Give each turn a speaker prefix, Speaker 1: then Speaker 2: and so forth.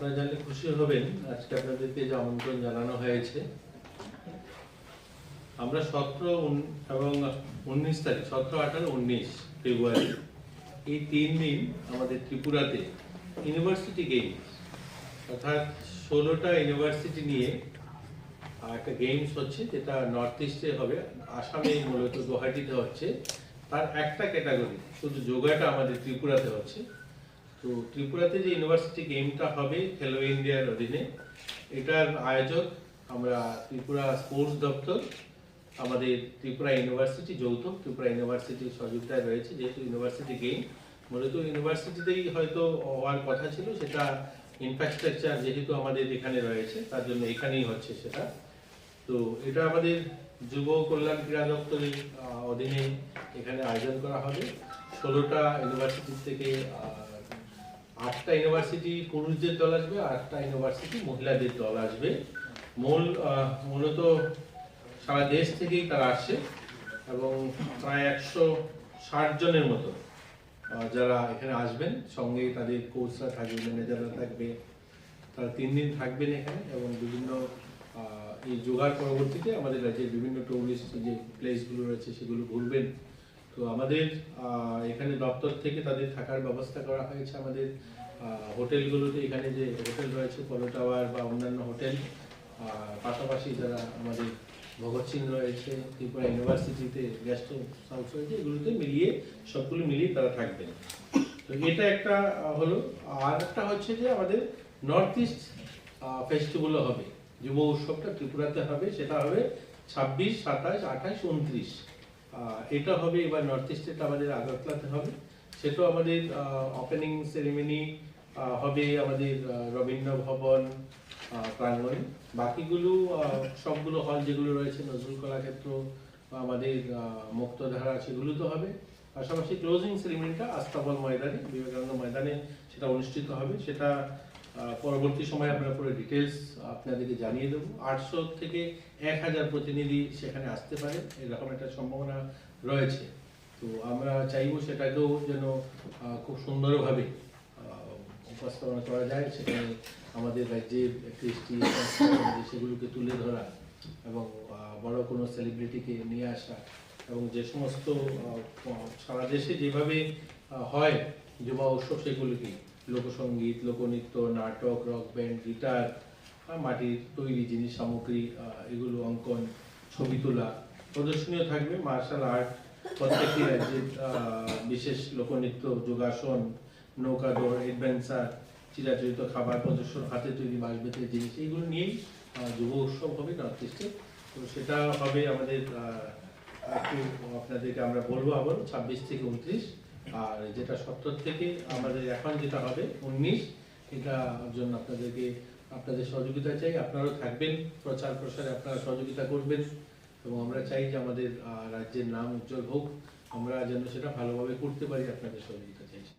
Speaker 1: আপনারা জানলে খুশি হবেন, আজকে আপনাদেরকে যে আমন্ত্রণ জানানো হয়েছে, আমরা 17 এবং 19 তারিখ 17, 18, 19 ফেব্রুয়ারি এই 3 দিন আমাদের ত্রিপুরাতে ইউনিভার্সিটি গেমস অর্থাৎ 16টা ইউনিভার্সিটি নিয়ে একটা গেমস হচ্ছে, যেটা নর্থ ইস্টে হবে, আসামে মূলত গুয়াহাটিতে হচ্ছে। তার একটা ক্যাটাগরি শুধু যোগাটা আমাদের ত্রিপুরাতে হচ্ছে। তো ত্রিপুরাতে যে ইউনিভার্সিটি গেমটা হবে খেলো ইন্ডিয়ার অধীনে, এটার আয়োজক আমরা ত্রিপুরা স্পোর্টস দপ্তর, আমাদের ত্রিপুরা ইউনিভার্সিটি, যৌথ ত্রিপুরা ইউনিভার্সিটির সহযোগিতায় রয়েছে। যেহেতু ইউনিভার্সিটি গেম মূলত ইউনিভার্সিটিতেই হয়তো হওয়ার কথা ছিল, সেটা ইনফ্রাস্ট্রাকচার যেহেতু আমাদের এখানে রয়েছে তার জন্য এখানেই হচ্ছে সেটা। তো এটা আমাদের যুব কল্যাণ ক্রীড়া দপ্তরের অধীনে এখানে আয়োজন করা হবে। 16টা ইউনিভার্সিটি থেকে 8টা ইউনিভার্সিটি পুরুষদের দল আসবে, 8টা ইউনিভার্সিটি মহিলাদের দল আসবে। মূলত সারা দেশ থেকেই তারা আসছে এবং প্রায় 160 জনের মতো যারা এখানে আসবেন, সঙ্গে তাদের কোচরা থাকবে, ম্যানেজাররা থাকবে। তারা 3 দিন থাকবেন এখানে এবং বিভিন্ন এই যোগার পরবর্তীতে আমাদের রাজ্যের বিভিন্ন টুরিস্ট যে প্লেসগুলো রয়েছে সেগুলো ঘুরবেন। তো আমাদের এখানে দপ্তর থেকে তাদের থাকার ব্যবস্থা করা হয়েছে। আমাদের হোটেলগুলোতে এখানে যে হোটেল রয়েছে পলো টাওয়ার বা অন্যান্য হোটেল, পাশাপাশি যারা আমাদের ভগৎ সিং রয়েছে, ত্রিপুরা ইউনিভার্সিটিতে গেস্ট হাউস রয়েছে, এগুলোতে মিলিয়ে সবগুলো মিলিয়ে তারা থাকবেন। তো এটা একটা হলো। আর একটা হচ্ছে যে আমাদের নর্থ ইস্ট ফেস্টিভ্যালও হবে, যুব উৎসবটা ত্রিপুরাতে হবে। সেটা হবে 26, 27, 28, 29। এটা হবে এবার নর্থ ইস্টেটা আমাদের আগরতলাতে হবে। সেটাও আমাদের ওপেনিং সেরিমনি হবে আমাদের রবীন্দ্র ভবন প্রাঙ্গণে। বাকিগুলো সবগুলো হল যেগুলো রয়েছে, নজরুল কলাক্ষেত্র, আমাদের মুক্তধারা, সেগুলো তো হবে। পাশাপাশি ক্লোজিং সেরিমনিটা আস্তাবল ময়দানে, বিবেকানন্দ ময়দানে সেটা অনুষ্ঠিত হবে। সেটা পরবর্তী সময়ে আমরা পুরো ডিটেলস আপনাদেরকে জানিয়ে দেবো। 800 থেকে 1000 প্রতিনিধি সেখানে আসতে পারে, এরকম একটা সম্ভাবনা রয়েছে। তো আমরা চাইবো সেটাকেও যেন খুব সুন্দরভাবে উপস্থাপনা করা যায়। সেখানে আমাদের রাজ্যের কৃষ্টি সেগুলোকে তুলে ধরা এবং বড় কোনো সেলিব্রিটিকে নিয়ে আসা, এবং যে সমস্ত সারা দেশে যেভাবে হয় যুবা উৎসব, সেগুলোকে লোকসঙ্গীত, লোকনৃত্য, নাটক, রক ব্যান্ড, গিটার, মাটির তৈরি জিনিস সামগ্রী, এগুলো অঙ্কন, ছবি তোলা প্রদর্শনীয় থাকবে। মার্শাল আর্ট, প্রত্যেকটি রাজ্যের বিশেষ লোকনৃত্য, যোগাসন, নৌকা দৌড়, অ্যাডভেঞ্চার, চিরাচরিত খাবার প্রদর্শন, হাতে তৈরি বাঁশ-বেতের জিনিস, এইগুলো নিয়েই যুব উৎসব হবে নর্থ ইস্টে। তো সেটা হবে আমাদের একটু আপনাদেরকে আমরা বলবো আবার 26 থেকে 29। আর যেটা 17 থেকে আমাদের এখন যেটা হবে 19, এটার জন্য আপনাদের সহযোগিতা চাই। আপনারাও থাকবেন, প্রচার প্রসারে আপনারা সহযোগিতা করবেন এবং আমরা চাই যে আমাদের রাজ্যের নাম উজ্জ্বল হোক, আমরা যেন সেটা ভালোভাবে করতে পারি। আপনাদের সহযোগিতা চাই।